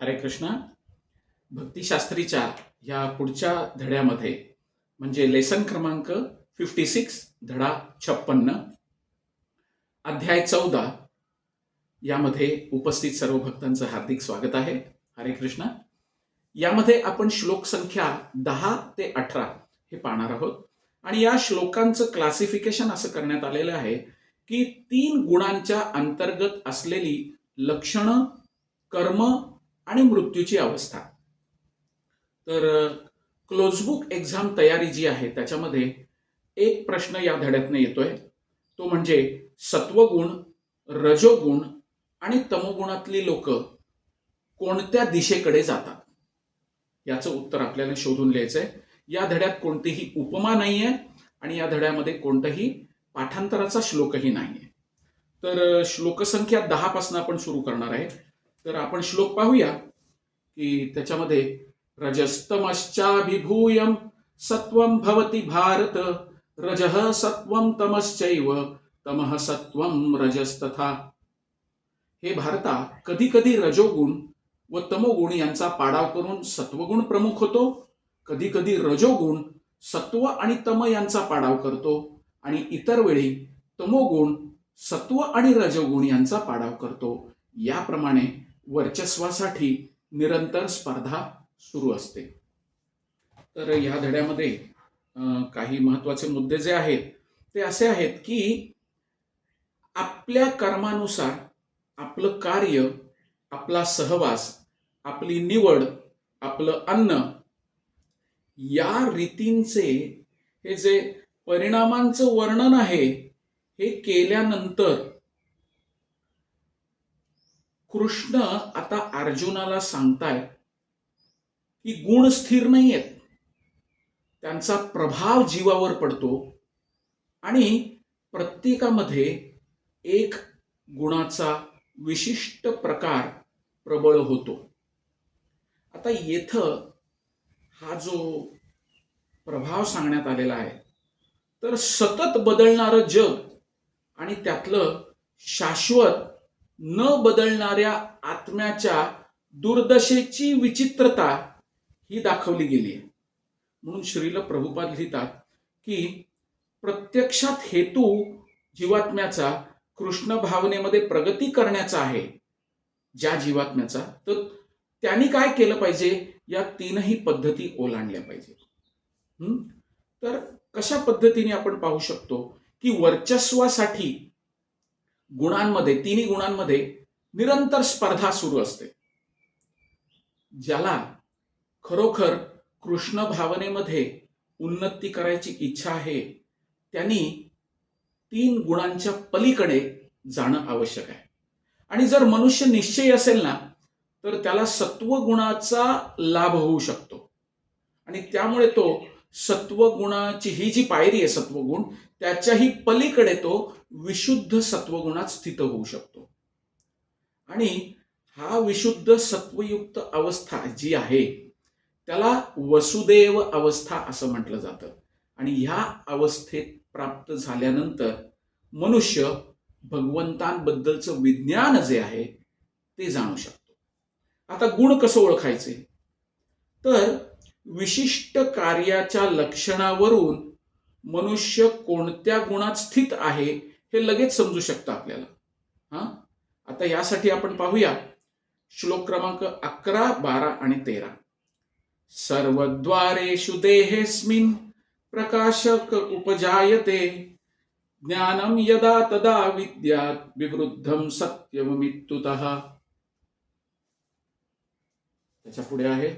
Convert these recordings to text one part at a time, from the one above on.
हरे कृष्णा. भक्तिशास्त्रीच्या ह्या पुढच्या धड्यामध्ये म्हणजे लेसन क्रमांक 56 धडा 56 अध्याय 14 यामध्ये उपस्थित सर्व भक्तांचं हार्दिक स्वागत आहे. हरे कृष्णा. यामध्ये आपण श्लोक संख्या 10 ते 18 हे पाहणार आहोत आणि या श्लोकांचं क्लासिफिकेशन असं करण्यात आलेलं आहे की 3 गुणांच्या अंतर्गत असलेली लक्षणं, कर्म आणि मृत्यूची अवस्था. तर क्लोजबुक एक्झाम तयारी जी आहे त्याच्यामध्ये एक प्रश्न या धड्यातनं येतोय, तो म्हणजे सत्वगुण, रजोगुण आणि तमोगुणातली लोक कोणत्या दिशेकडे जातात याचं उत्तर आपल्याला शोधून लिहायचंय. या धड्यात कोणतीही उपमा नाहीये आणि या धड्यामध्ये कोणताही पाठांतराचा श्लोकही नाहीये. तर श्लोक संख्या 10 पासून आपण सुरू करणार आहे. तर आपण श्लोक पाहूया की त्याच्यामध्ये रजस्तमश्चाभिभूयं सत्वं भवति भारत, रजः सत्वं तमश्चैव तमः सत्वं रजस्तथा. हे भारता, कधी कधी रजोगुण व तमोगुण यांचा पाडाव करून सत्वगुण प्रमुख होतो, कधी कधी रजोगुण सत्व आणि तम यांचा पाडाव करतो आणि इतर वेळी तमोगुण सत्व आणि रजोगुण यांचा पाडाव करतो. याप्रमाणे वर्चस्वासाठी निरंतर स्पर्धा सुरू असते. तर या धड्यामध्ये काही महत्त्वाचे मुद्दे जे आहेत ते असे आहेत की आपल्या कर्मानुसार आपलं कार्य, आपला सहवास, आपली निवड, आपलं अन्न या रीतींचे हे जे परिणामांचं वर्णन आहे हे केल्यानंतर कृष्ण आता अर्जुनाला सांगतायत की गुण स्थिर नाही आहेत, त्यांचा प्रभाव जीवावर पडतो आणि प्रत्येकामध्ये एक गुणाचा विशिष्ट प्रकार प्रबळ होतो. आता येथं हा जो प्रभाव सांगण्यात आलेला आहे तर सतत बदलणारं जग आणि त्यातलं शाश्वत न बदलणाऱ्या आत्म्याच्या दुर्दशेची विचित्रता ही दाखवली गेली आहे. म्हणून श्रील प्रभुपाद लिहितात की प्रत्यक्षात हेतू जीवात्म्याचा कृष्ण भावनेमध्ये प्रगती करण्याचा आहे ज्या जीवात्म्याचा, तर त्यांनी काय केलं पाहिजे, या तीनही पद्धती ओलांडल्या पाहिजे. तर कशा पद्धतीने आपण पाहू शकतो की वर्चस्वासाठी गुणांमध्ये, तिन्ही गुणांमध्ये निरंतर स्पर्धा सुरू असते. ज्याला खरोखर कृष्ण भावनेमध्ये उन्नती करायची इच्छा आहे त्यांनी 3 गुणांच्या पलीकडे जाणं आवश्यक आहे. आणि जर मनुष्य निश्चयी असेल ना तर त्याला सत्वगुणाचा लाभ होऊ शकतो आणि त्यामुळे तो सत्वगुणाची ही जी पायरी आहे सत्वगुण, त्याच्याही पलीकडे तो विशुद्ध सत्वगुणात स्थित होऊ शकतो. आणि हा विशुद्ध सत्वयुक्त अवस्था जी आहे त्याला वसुदेव अवस्था असं म्हटलं जातं. आणि ह्या अवस्थेत प्राप्त झाल्यानंतर मनुष्य भगवंतांबद्दलचं विज्ञान जे आहे ते जाणू शकतो. आता गुण कसं ओळखायचे, तर विशिष्ट कार्याच्या लक्षणावरून मनुष्य कोणत्या गुणात स्थित आहे हे लगेच समजू शकतं आपल्याला. आता यासाठी आपण पाहूया श्लोक क्रमांक 11, 12 आणि 13. सर्वद्वारेषु देहेऽस्मिन् प्रकाशक उपजायते, ज्ञानं यदा तदा विद्यात् विवृद्धं सत्यममित्युतः. त्याच्या पुढे आहे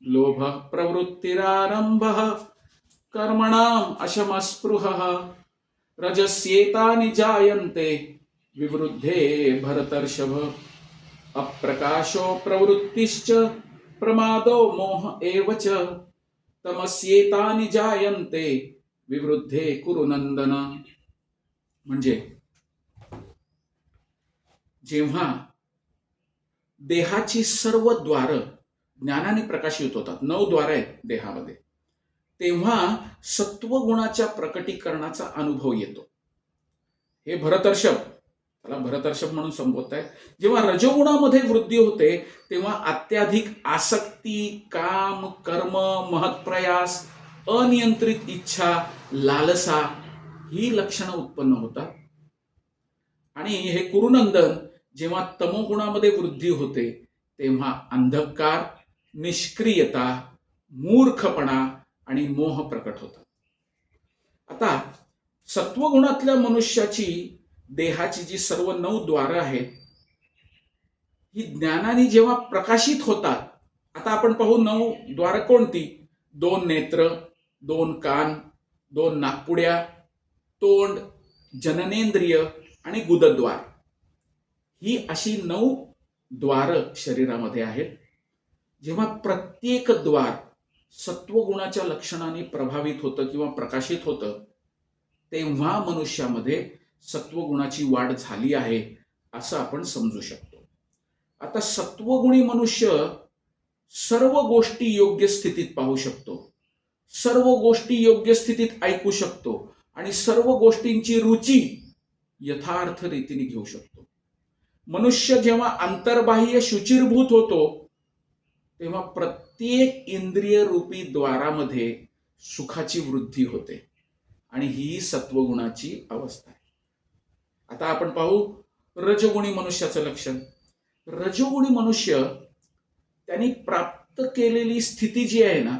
लोभ प्रवृत्तिरारंभः कर्मणाम् अशमस्पृहः, रजस्येतानि जायन्ते विवृद्धे भरतर्षभ, अप्रकाशो प्रवृत्तिश्च प्रमादो मोह एव च, तमस्येतानि जायन्ते विवृद्धे कुरु नंदन. म्हणजे जेव्हा देहाची सर्व द्वार ज्ञानाने प्रकाशित होतात, 9 द्वार आहेत देहामध्ये, तेव्हा सत्वगुणाच्या प्रकटीकरणाचा अनुभव येतो. हे भरतर्षभ, त्याला भरतर्षभ म्हणून संबोधतायत. जेव्हा रजोगुणामध्ये वृद्धी होते तेव्हा अत्याधिक आसक्ती, काम, कर्म, महत्प्रयास, अनियंत्रित इच्छा, लालसा ही लक्षणं उत्पन्न होतात. आणि हे कुरुनंदन जेव्हा तमोगुणामध्ये वृद्धी होते तेव्हा अंधकार, निष्क्रियता, मूर्खपणा आणि मोह प्रकट होतात. आता सत्वगुणातल्या मनुष्याची देहाची जी सर्व 9 द्वारं आहेत ही ज्ञानाने जेव्हा प्रकाशित होतात. आता आपण पाहू 9 द्वारं कोणती. 2 नेत्र, 2 कान, 2 नाकपुड्या, तोंड, जननेंद्रिय आणि गुदद्वार. ही अशी 9 द्वारं शरीरामध्ये आहेत. जेव्हा प्रत्येक द्वार सत्वगुणाच्या लक्षणाने प्रभावित होतं किंवा प्रकाशित होतं तेव्हा मनुष्यामध्ये सत्वगुणाची वाढ झाली आहे असं आपण समजू शकतो. आता सत्वगुणी मनुष्य सर्व गोष्टी योग्य स्थितीत पाहू शकतो, सर्व गोष्टी योग्य स्थितीत ऐकू शकतो आणि सर्व गोष्टींची रुची यथार्थ रीतीने घेऊ शकतो. मनुष्य जेव्हा अंतर्बाह्य शुचिरभूत होतो तेव्हा प्रत्येक इंद्रिय रूपी द्वारामध्ये सुखाची वृद्धी होते आणि ही सत्वगुणाची अवस्था आहे. आता आपण पाहू रजोगुणी मनुष्याचं लक्षण. रजोगुणी मनुष्य त्यांनी प्राप्त केलेली स्थिती जी आहे ना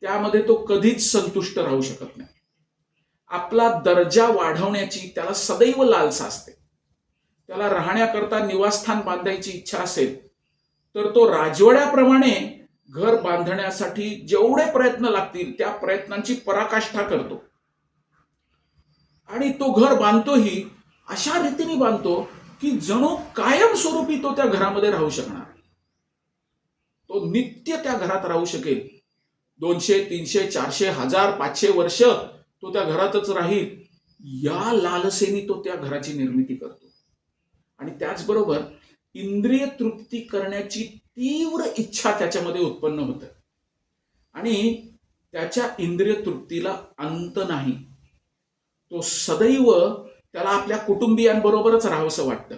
त्यामध्ये तो कधीच संतुष्ट राहू शकत नाही. आपला दर्जा वाढवण्याची त्याला सदैव लालसा असते. त्याला राहण्याकरता निवासस्थान बांधायची इच्छा असेल तर तो राजवाड्याप्रमाणे घर बांधण्यासाठी जेवढे प्रयत्न लागतील त्या प्रयत्नांची पराकाष्ठा करतो आणि तो घर बांधतोही अशा रीतीने बांधतो की जणू कायमस्वरूपी तो त्या घरामध्ये राहू शकणार. तो नित्य त्या घरात राहू शकेल. 200, 300, 400, 1000, 500 वर्ष तो त्या घरातच राहील या लालसेने तो त्या घराची निर्मिती करतो. आणि त्याचबरोबर इंद्रिय तृप्ती करण्याची तीव्र इच्छा त्याच्यामध्ये उत्पन्न होते आणि त्याच्या इंद्रिय तृप्तीला अंत नाही. तो सदैव त्याला आपल्या कुटुंबियांबरोबरच राहावंसं वाटतं.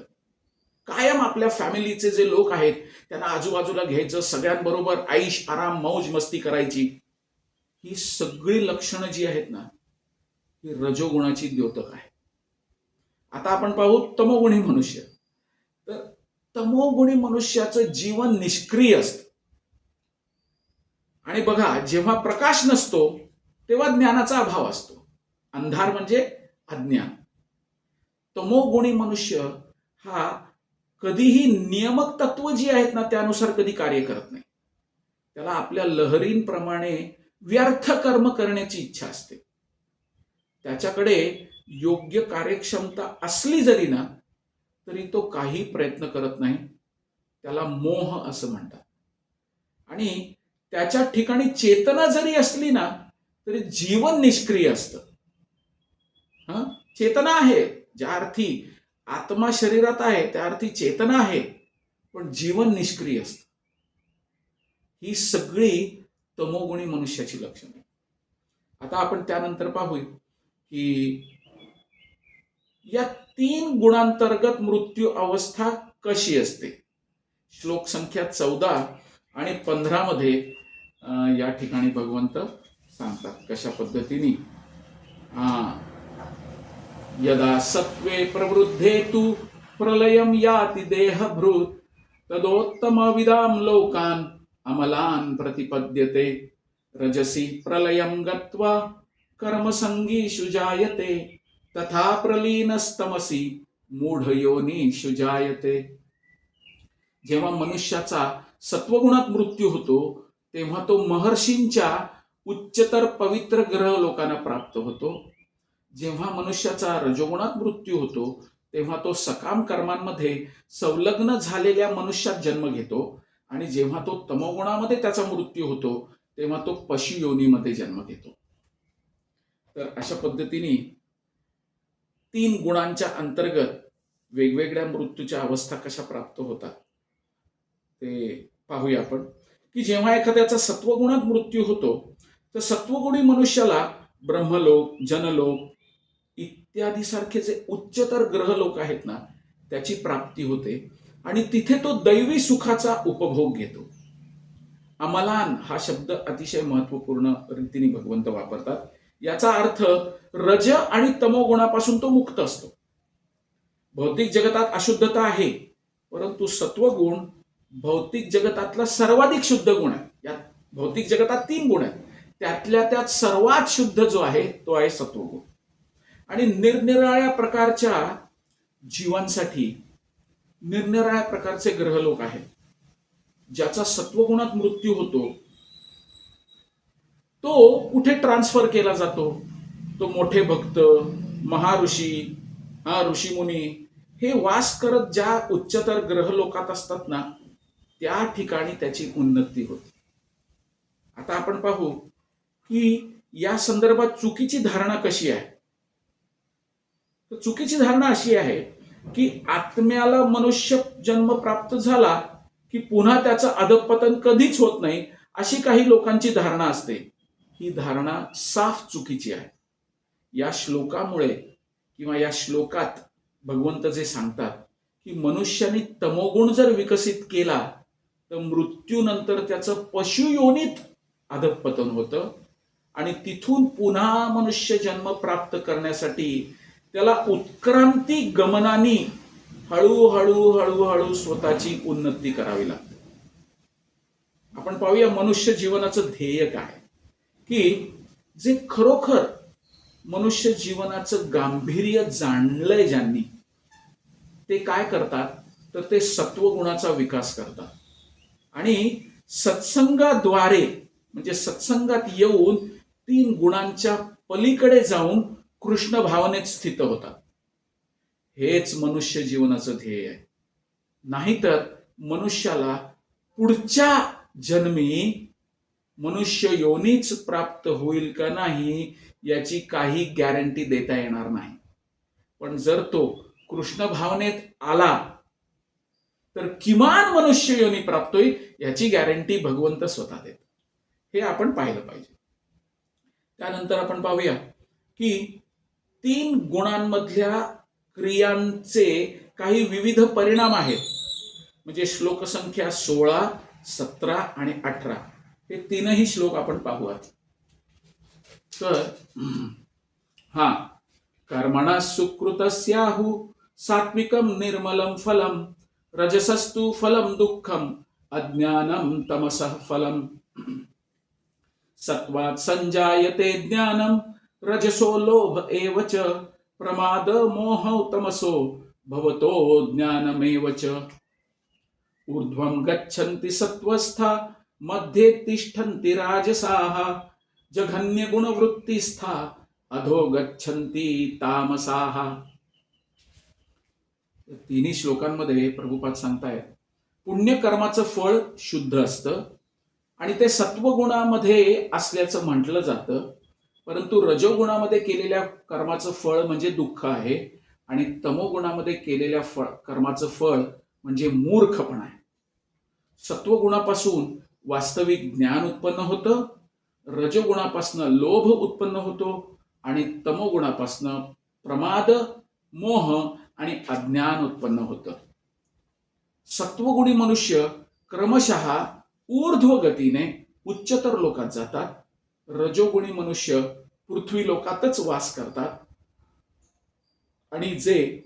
कायम आपल्या फॅमिलीचे जे लोक आहेत त्यांना आजूबाजूला घ्यायचं, सगळ्यांबरोबर ऐश आराम मौज मस्ती करायची. ही सगळी लक्षणं जी आहेत ना ही रजोगुणाची द्योतक आहे. आता आपण पाहू तमोगुणी मनुष्य. तर तमोगुणी मनुष्याचं जीवन निष्क्रिय असतं. आणि बघा जेव्हा प्रकाश नसतो तेव्हा ज्ञानाचा अभाव असतो. अंधार म्हणजे अज्ञान. तमोगुणी मनुष्य हा कधीही नियमक तत्व जी आहेत ना त्यानुसार कधी कार्य करत नाही. त्याला आपल्या लहरींप्रमाणे व्यर्थ कर्म करण्याची इच्छा असते. त्याच्याकडे योग्य कार्यक्षमता असली जरी ना तरी तो काही प्रयत्न करत नाही. त्याला मोह असं म्हणतात. आणि त्याच्या ठिकाणी चेतना जरी असली ना तरी जीवन निष्क्रिय असतं. चेतना आहे ज्या अर्थी आत्मा शरीरात आहे त्या अर्थी चेतना आहे पण जीवन निष्क्रिय असतं. ही सगळी तमोगुणी मनुष्याची लक्षणे. आता आपण त्यानंतर पाहू की या 3 गुणांतर्गत मृत्यू अवस्था कशी असते. श्लोक संख्या 14 आणि 15 मध्ये या ठिकाणी भगवंत सांगतात कशा पद्धतीने. यदा सत्वे प्रवृद्धे तु प्रलयम याति देहभृत तदोत्तमविदां लोकान् अमलान् प्रतिपद्यते रजसी प्रलयम गत्वा कर्मसंगीषु जायते तथा प्रलीनस्तमसी मूढयोनिषु जायते. जेव्हा मनुष्याचा सत्वगुणात मृत्यू होतो तेव्हा तो महर्षींच्या उच्चतर पवित्र ग्रह लोकांना प्राप्त होतो. जेव्हा मनुष्याचा रजोगुणात मृत्यू होतो तेव्हा तो सकाम कर्मांमध्ये संलग्न झालेल्या मनुष्यात जन्म घेतो आणि जेव्हा तो तमोगुणामध्ये त्याचा मृत्यू होतो तेव्हा तो पशु योनीमध्ये जन्म घेतो. तर अशा पद्धतीने 3 गुणांच्या अंतर्गत वेगवेगळ्या मृत्यूच्या अवस्था कशा प्राप्त होतात ते पाहूया आपण. की जेव्हा एखाद्याचा सत्वगुणात मृत्यू होतो तर सत्वगुणी मनुष्याला ब्रह्मलोक, जनलोक इत्यादी सारखे जे उच्चतर ग्रह लोक आहेत ना त्याची प्राप्ती होते आणि तिथे तो दैवी सुखाचा उपभोग घेतो. अमलान हा शब्द अतिशय महत्वपूर्ण रीतीने भगवंत वापरतात. याचा अर्थ रज आणि तमोगुणापासून तो मुक्त असतो. भौतिक जगतात अशुद्धता आहे, परंतु सत्वगुण भौतिक जगतातला सर्वाधिक शुद्ध गुण आहे. यात भौतिक जगतात 3 गुण आहेत, त्यातल्या त्यात सर्वात शुद्ध जो आहे तो आहे सत्वगुण. आणि निरनिराळ्या प्रकारच्या जीवांसाठी निरनिराळ्या प्रकारचे ग्रहलोक आहेत. ज्याचा सत्वगुणात मृत्यू होतो तो कुठे ट्रान्सफर केला जातो? तो मोठे भक्त, महाऋषी, ऋषीमुनी हे वास करत ज्या उच्चतर ग्रहलोकात असतात ना, त्या ठिकाणी त्याची उन्नती होते. आता आपण पाहू की या संदर्भात चुकीची धारणा कशी आहे. तर चुकीची धारणा अशी आहे की आत्म्याला मनुष्य जन्म प्राप्त झाला की पुन्हा त्याचं अधःपतन कधीच होत नाही, अशी काही लोकांची धारणा असते. ही धारणा साफ चुकीची आहे. या श्लोकामुळे किंवा या श्लोकात भगवंत जे सांगतात की मनुष्याने तमोगुण जर विकसित केला तर मृत्यूनंतर त्याचं पशुयोनीत अधःपतन होतं आणि तिथून पुन्हा मनुष्य जन्म प्राप्त करण्यासाठी त्याला उत्क्रांती गमनानी हळूहळू हळूहळू स्वतःची उन्नती करावी लागते. आपण पाहूया मनुष्य जीवनाचं ध्येय काय, की जे खरोखर मनुष्य जीवनाचं गांभीर्य जाणलंय ज्यांनी, ते काय करतात तर ते सत्वगुणाचा विकास करतात आणि सत्संगाद्वारे म्हणजे सत्संगात येऊन 3 गुणांच्या पलीकडे जाऊन कृष्ण भावनेत स्थित होतात. हेच मनुष्य जीवनाचं ध्येय आहे. नाहीतर मनुष्याला पुढच्या जन्मी मनुष्य योनीच प्राप्त होईल का नाही याची काही गॅरंटी देता येणार नाही. पण जर तो कृष्ण भावनेत आला तर किमान मनुष्य योनी प्राप्त होईल याची गॅरंटी भगवंत स्वतः देतात. हे आपण पाहिलं पाहिजे. त्यानंतर आपण पाहूया की 3 गुणांमधल्या क्रियांचे काही विविध परिणाम आहेत. म्हणजे श्लोक संख्या 16, 17 आणि 18 हे 3ही श्लोक आपण पाहूयात. तर कर्मणा सुकृतस्याहु सात्विकम निर्मलम फलम रजसस्तु फलम दुःखम अज्ञानम तमसः फलम सत्वात् संजायते ज्ञानम रजसो लोभ एव च प्रमाद मोह तमसो भवतो ज्ञानमेव च ऊर्ध्वं गच्छन्ति सत्वस्था मध्ये तिष्ठन्ति राजसाः जघन्य गुणवृत्तिस्था अधो गच्छन्ति तामसाः. 3 श्लोकांमध्ये प्रभुपाद सांगतायत पुण्यकर्माचं फळ शुद्ध असतं आणि ते सत्वगुणामध्ये असल्याचं म्हटलं जातं, परंतु रजोगुणामध्ये केलेल्या कर्माचं फळ म्हणजे दुःख आहे आणि तमोगुणामध्ये केलेल्या कर्माचं फळ म्हणजे मूर्खपणा आहे. सत्वगुणापासून वास्तविक ज्ञान उत्पन्न होतं, रजोगुणापासून लोभ उत्पन्न होतो आणि तमोगुणापासून प्रमाद, मोह आणि अज्ञान उत्पन्न होतं. सत्वगुणी मनुष्य क्रमशः ऊर्ध्व गतीने उच्चतर लोकात जातात. रजोगुणी मनुष्य पृथ्वी लोकातच वास करतात आणि जे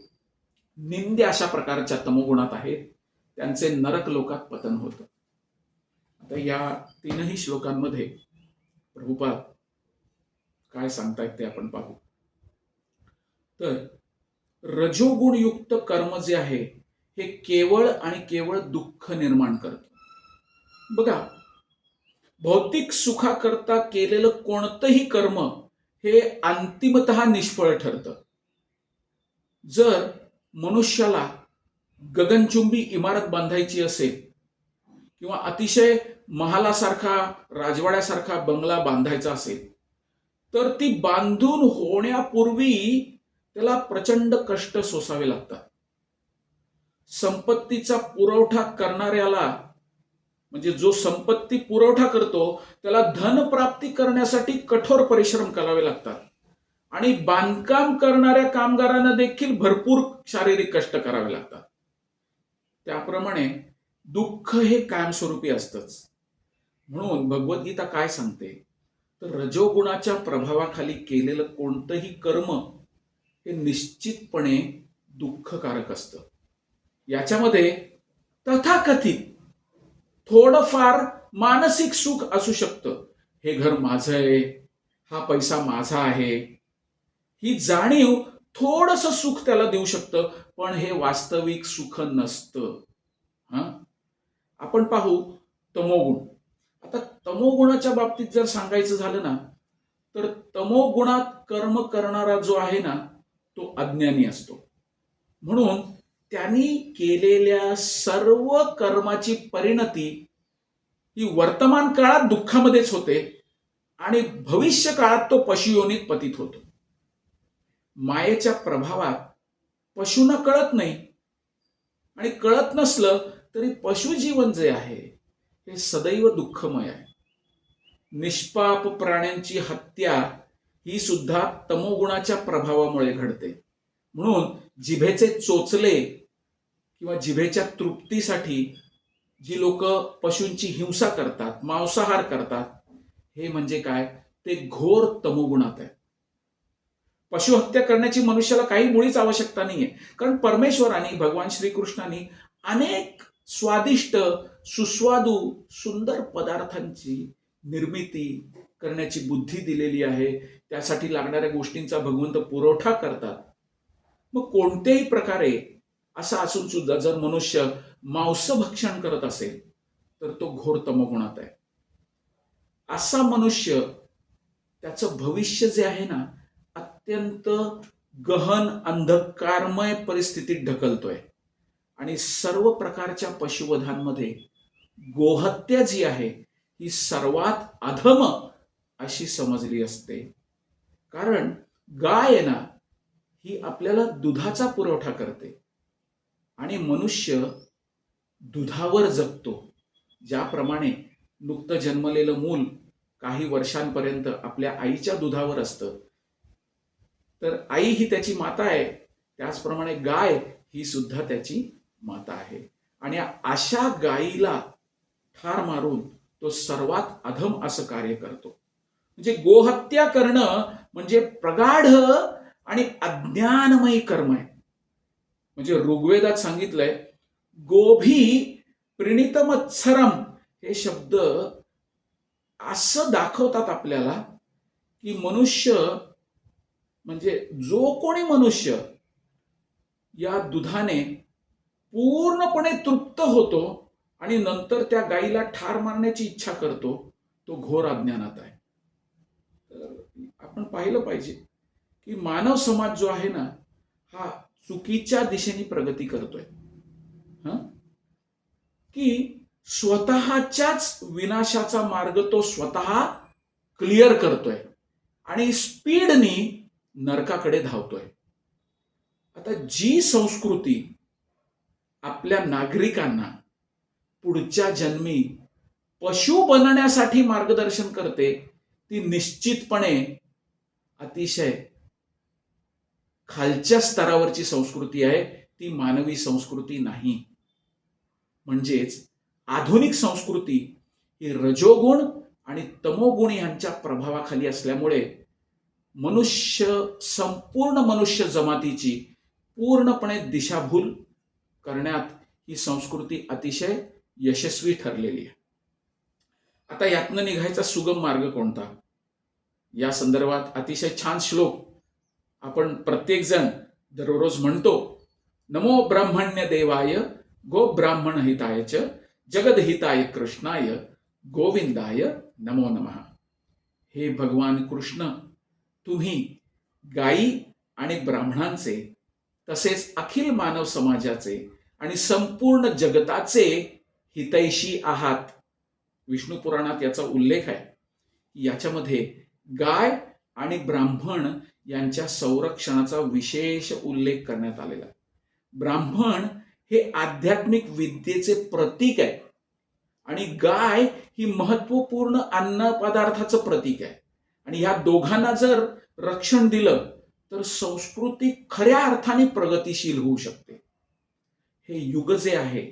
निंद्य अशा प्रकारच्या तमोगुणात आहेत त्यांचे नरक लोकात पतन होतं. आता या 3ही श्लोकांमध्ये प्रभुपाद काय सांगतायत ते आपण पाहू. तर रजोगुणयुक्त कर्म जे आहे हे केवळ आणि केवळ दुःख निर्माण करतं. बघा, भौतिक सुखाकरता केलेलं कोणतंही कर्म हे अंतिमतः निष्फळ ठरतं. जर मनुष्याला गगनचुंबी इमारत बांधायची असेल किंवा अतिशय महालासारखा, राजवाड्यासारखा बंगला बांधायचा असेल तर ती बांधून होण्यापूर्वी त्याला प्रचंड कष्ट सोसावे लागतात. संपत्तीचा पुरवठा करणाऱ्याला म्हणजे जो संपत्ती पुरवठा करतो त्याला धन प्राप्ती करण्यासाठी कठोर परिश्रम करावे लागतात. आणि बांधकाम करणाऱ्या कामगारांना देखील भरपूर शारीरिक कष्ट करावे लागतात. त्याप्रमाणे दुःख हे कायमस्वरूपी असतंच. म्हणून भगवद्गीता काय सांगते, तर रजोगुणाच्या प्रभावाखाली केलेलं कोणतंही कर्म हे निश्चितपणे दुःखकारक असतं. याच्यामध्ये तथाकथित थोडंफार मानसिक सुख असू शकतं. हे घर माझं आहे, हा पैसा माझा आहे, ही जाणीव थोडंसं सुख त्याला देऊ शकतं, पण हे वास्तविक सुख नसतं. आपण पाहू तमोगुण. आता तमोगुणाच्या बाबतीत जर सांगायचं झालं ना, तर तमोगुणात कर्म करणारा जो आहे ना, तो अज्ञानी असतो. म्हणून त्यांनी केलेल्या सर्व कर्माची परिणती ही वर्तमान काळात दुःखामध्येच होते आणि भविष्य काळात तो पशुयोनीत पतित होतो. मायेच्या प्रभावात पशूंना कळत नाही, आणि कळत नसलं तरी पशुजीवन जे आहे हे सदैव दुःखमय आहे. निष्पाप प्राण्यांची हत्या ही सुद्धा तमोगुणाच्या प्रभावामुळे घडते. म्हणून जिभेचे चोचले किंवा जिभेच्या तृप्तीसाठी जी लोक पशूंची हिंसा करतात, मांसाहार करतात, हे म्हणजे काय, ते घोर तमोगुणात आहे. पशुहत्या करण्याची मनुष्याला काही मुळीच आवश्यकता नाहीये, कारण परमेश्वराने, भगवान श्रीकृष्णाने अनेक स्वादिष्ट, सुस्वादू, सुंदर पदार्थांची निर्मिती करण्याची बुद्धी दिलेली आहे. त्यासाठी लागणाऱ्या गोष्टींचा भगवंत पुरवठा करतात. मग कोणत्याही प्रकारे असं असून सुद्धा जर मनुष्य मांसभक्षण करत असेल तर तो घोर तमोगुणात आहे. असा मनुष्य, त्याचं भविष्य जे आहे ना, अत्यंत गहन अंधकारमय परिस्थितीत ढकलतोय. आणि सर्व प्रकारच्या पशुवधांमध्ये गोहत्या जी आहे ही सर्वात अधम अशी समजली असते. कारण गाय आहे ना, ही आपल्याला दुधाचा पुरवठा करते आणि मनुष्य दुधावर जगतो. ज्याप्रमाणे नुकतं जन्मलेलं मूल काही वर्षांपर्यंत आपल्या आईच्या दुधावर असतं, तर आई ही त्याची माता आहे, त्याचप्रमाणे गाय ही सुद्धा त्याची माता आहे. आणि अशा गायीला ठार मारून तो सर्वात अधम असं कार्य करतो. म्हणजे गोहत्या करणं म्हणजे प्रगाढ आणि अज्ञानमयी कर्म आहे. म्हणजे ऋग्वेदात सांगितलंय, गोभी प्रणितमत्सरम, हे शब्द असं दाखवतात आपल्याला की मनुष्य, म्हणजे जो कोणी मनुष्य या दुधाने पूर्णपणे तृप्त होतो आणि नंतर त्या गायीला ठार मारण्याची इच्छा करतो, तो घोर अज्ञानात आहे. तर आपण पाहिलं पाहिजे की मानव समाज जो आहे ना, हा चुकीच्या दिशेने प्रगती करतोय. की स्वतःच्याच विनाशाचा मार्ग तो स्वतः क्लिअर करतोय आणि स्पीडनी नरकाकडे धावतोय. आता जी संस्कृती आपल्या नागरिकांना पुढच्या जन्मी पशु बनण्यासाठी मार्गदर्शन करते, ती निश्चितपणे अतिशय खालच्या स्तरावरची संस्कृती आहे, ती मानवी संस्कृती नाही. म्हणजेच आधुनिक संस्कृती ही रजोगुण आणि तमोगुण यांच्या प्रभावाखाली असल्यामुळे संपूर्ण मनुष्य जमातीची पूर्णपणे दिशाभूल करण्यात ही संस्कृती अतिशय यशस्वी ठरलेली आहे. आता यातनं निघायचा सुगम मार्ग कोणता, या संदर्भात अतिशय छान श्लोक आपण प्रत्येक जण दररोज म्हणतो. नमो ब्राह्मण्य देवाय गो ब्राह्मण हिताय च जगदहिताय कृष्णाय गोविंदाय नमो नमः. हे भगवान कृष्ण, तुम्ही गायी आणि ब्राह्मणांचे तसेच अखिल मानव समाजाचे आणि संपूर्ण जगताचे हितैषी आहात. विष्णू पुराणात याचा उल्लेख आहे. याच्यामध्ये गाय आणि ब्राह्मण यांच्या संरक्षणाचा विशेष उल्लेख करण्यात आलेला आहे. ब्राह्मण हे आध्यात्मिक विद्येचे प्रतीक आहे आणि गाय ही महत्वपूर्ण अन्न पदार्थाचं प्रतीक आहे. आणि ह्या दोघांना जर रक्षण दिलं तर संस्कृती खऱ्या अर्थाने प्रगतिशील होऊ शकते. हे युग जे आहे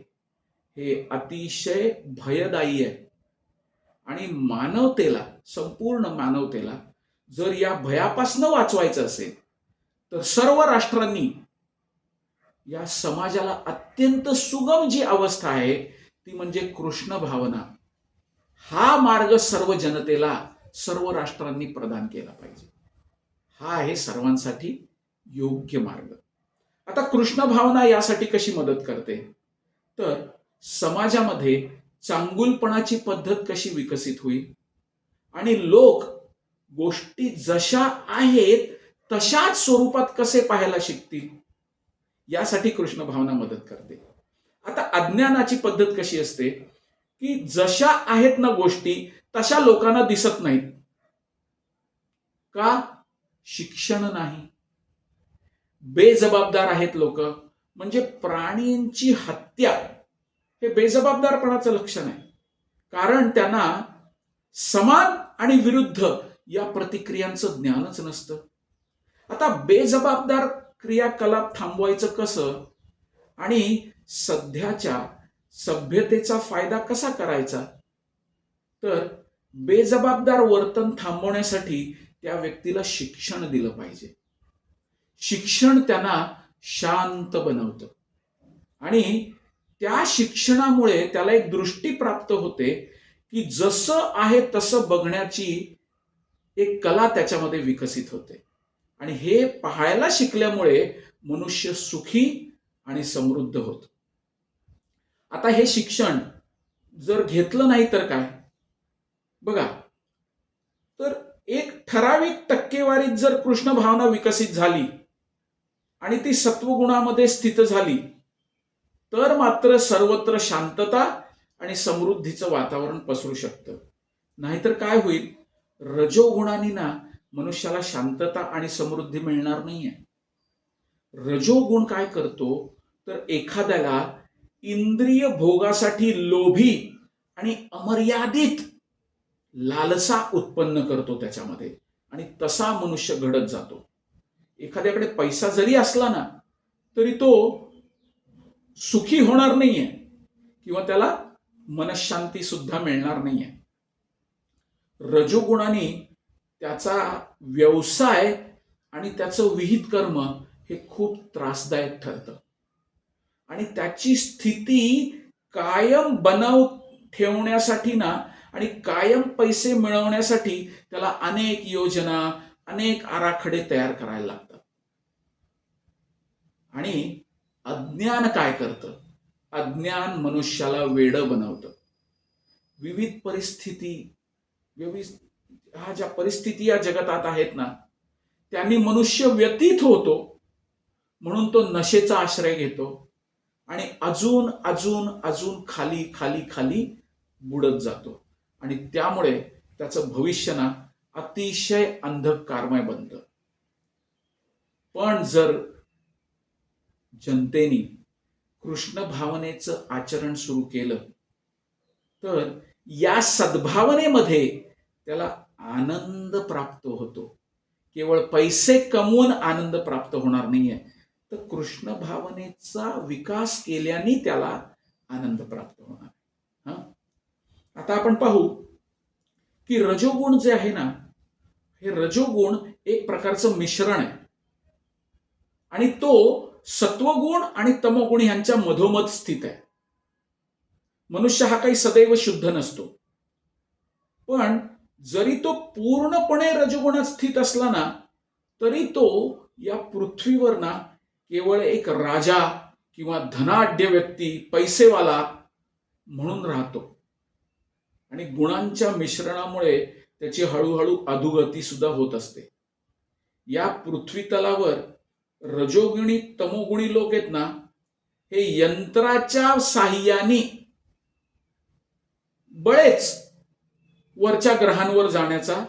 हे अतिशय भयदायी आहे आणि मानवतेला, संपूर्ण मानवतेला जर या भयापासून वाचवायचं असेल तर सर्व राष्ट्रांनी या समाजाला अत्यंत सुगम जी अवस्था आहे ती म्हणजे कृष्ण भावना, हा मार्ग सर्व जनतेला, सर्व राष्ट्रांनी प्रदान केला पाहिजे. हा आहे सर्वांसाठी योग्य मार्ग. आता कृष्ण भावना यासाठी कशी मदत करते तर समाजामध्ये चांगुलपणाची पद्धत कशी विकसित होईल आणि लोक गोष्टी जशा आहेत तशाच स्वरूपात कसे पाहायला शिकतील, यासाठी कृष्ण भावना मदत करते. आता अज्ञानाची पद्धत कशी असते की जशा आहेत ना गोष्टी तशा लोकांना दिसत नाहीत. का? शिक्षण नाही. बेजबाबदार आहेत लोक, म्हणजे प्राण्यांची हत्या हे बेजबाबदारपणाचं लक्षण आहे, कारण त्यांना समान आणि विरुद्ध या प्रतिक्रियांचं ज्ञानच नसतं. आता बेजबाबदार क्रियाकलाप थांबवायचं कसं आणि सध्याच्या सभ्यतेचा फायदा कसा करायचा, तर बेजबाबदार वर्तन थांबवण्यासाठी त्या व्यक्तीला शिक्षण दिलं पाहिजे. शिक्षण त्यांना शांत बनवतं आणि त्या शिक्षणामुळे त्याला एक दृष्टी प्राप्त होते की जसं आहे तसं बघण्याची एक कला त्याच्यामध्ये विकसित होते आणि हे पाहायला शिकल्यामुळे मनुष्य सुखी आणि समृद्ध होतो. आता हे शिक्षण जर घेतलं नाही तर काय? बघा, तर एक ठराविक टक्केवारीत जर कृष्ण भावना विकसित झाली आणि ती सत्वगुणामध्ये स्थित झाली तर मात्र सर्वत्र शांतता आणि समृद्धीचं वातावरण पसरू शकतं. नाहीतर काय होईल, रजोगुणांनी ना मनुष्याला शांतता आणि समृद्धी मिळणार नाहीये. रजोगुण काय करतो तर एखाद्याला इंद्रिय भोगासाठी लोभी आणि अमर्यादित लालसा उत्पन्न करतो त्याच्यामध्ये आणि तसा मनुष्य घडत जातो. एखाद्याकडे पैसा जरी असला ना तरी तो सुखी होणार नाहीये किंवा त्याला मनशांती सुद्धा मिळणार नाहीये. रजोगुणाने त्याचा व्यवसाय आणि त्याचं विहित कर्म हे खूप त्रासदायक ठरतं आणि त्याची स्थिती कायम बनव ठेवण्यासाठी ना आणि कायम पैसे मिळवण्यासाठी त्याला अनेक योजना, अनेक आराखडे तयार करायला लागतात. आणि अज्ञान काय करतं? अज्ञान मनुष्याला वेडं बनवतं. विविध परिस्थिती, ज्या परिस्थिती या जगतात आहेत ना त्यांनी मनुष्य व्यतीत होतो, म्हणून तो नशेचा आश्रय घेतो आणि अजून अजून अजून खाली खाली खाली बुडत जातो आणि त्यामुळे त्याचं भविष्य ना अतिशय अंधकारमय बनतं. पण जर जनतेने कृष्ण भावनेचं आचरण सुरू केलं तर या सद्भावनेमध्ये त्याला आनंद प्राप्त होतो. केवळ पैसे कमवून आनंद प्राप्त होणार नाहीये, तर कृष्ण भावनेचा विकास केल्याने त्याला आनंद प्राप्त होणार. आता आपण पाहू की रजोगुण जे आहे ना, हे रजोगुण एक प्रकारचं मिश्रण आहे आणि तो सत्वगुण आणि तमोगुण यांच्या मधोमध स्थित आहे. मनुष्य हा काही सदैव शुद्ध नसतो, पण जरी तो पूर्णपणे रजोगुणात स्थित असला ना तरी तो या पृथ्वीवर ना केवळ एक राजा किंवा धनाढ्य व्यक्ती, पैसेवाला म्हणून राहतो आणि गुणांच्या मिश्रणामुळे त्याची हळूहळू अधोगती सुद्धा होत असते. या पृथ्वी तलावर रजोगुणी तमोगुणी लोक आहेत ना, हे यंत्राच्या साहाय्याने बळेच वरच्या ग्रहांवर जाण्याचा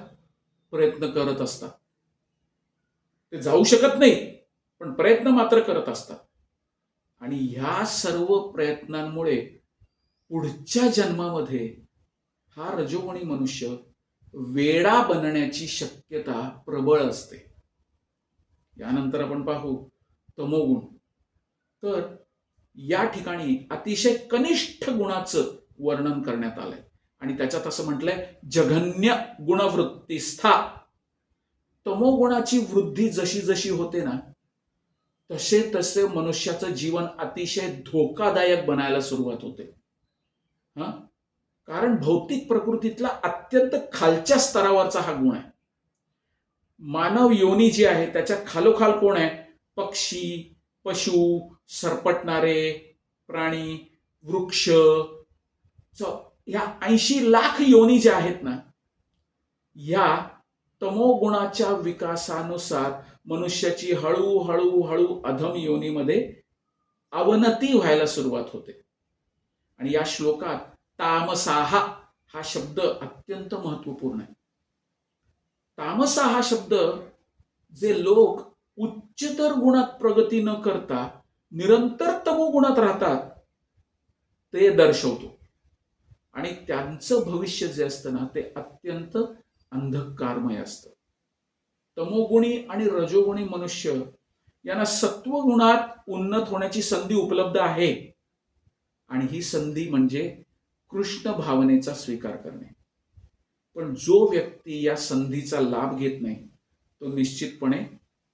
प्रयत्न करत असतात. ते जाऊ शकत नाही, पण प्रयत्न मात्र करत असतात आणि ह्या सर्व प्रयत्नांमुळे पुढच्या जन्मामध्ये हा रजोगुणी मनुष्य वेडा बनण्याची शक्यता प्रबळ असते. यानंतर आपण पाहू तमोगुण. तर या ठिकाणी अतिशय कनिष्ठ गुणाचं वर्णन करण्यात आलंय आणि त्याच्यात असं म्हटलंय जघन्य गुणवृत्तीस्था. तमोगुणाची वृद्धी जशी जशी होते ना, तसे तसे मनुष्याचं जीवन अतिशय धोकादायक बनायला सुरुवात होते. कारण भौतिक प्रकृतीतला अत्यंत खालच्या स्तरावरचा हा गुण आहे. मानव योनी जी आहे त्याच्या खालोखाल कोण आहे? पक्षी, पशु, सरपटणारे प्राणी, वृक्ष, या 80 लाख योनी ज्या आहेत ना, या तमोगुणाच्या विकासानुसार मनुष्याची हळूहळू हळू अधम योनीमध्ये अवनती व्हायला सुरुवात होते. आणि या श्लोकात तामसाहा हा शब्द अत्यंत महत्वपूर्ण आहे. तामसा हा शब्द जे लोक उच्चतर गुणात प्रगती न करता निरंतर तमोगुणात राहतात ते दर्शवतो. आणि त्यांचं भविष्य जे असतं ना, ते अत्यंत अंधकारमय असतं. तमोगुणी आणि रजोगुणी मनुष्य यांना सत्वगुणात उन्नत होण्याची संधी उपलब्ध आहे. आणि ही संधी म्हणजे कृष्ण भावनेचा स्वीकार करणे. पण जो व्यक्ती या संधीचा लाभ घेत नाही तो निश्चितपणे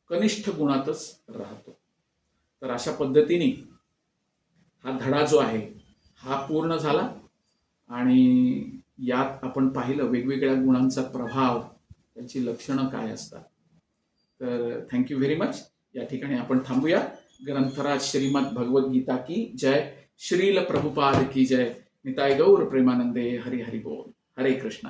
कनिष्ठ गुणातच राहतो. तर अशा पद्धतीने हा धडा जो आहे हा पूर्ण झाला आणि यात आपण पाहिलं वेगवेगळ्या गुणांचा प्रभाव, त्यांची लक्षणं काय असतात. तर थँक्यू व्हेरी मच. या ठिकाणी आपण थांबूया. ग्रंथराज श्रीमद भगवद गीता की जय. श्रील प्रभुपाद की जय. निताय गौर प्रेमानंदे. हरि हरि बोल. हरे कृष्णा.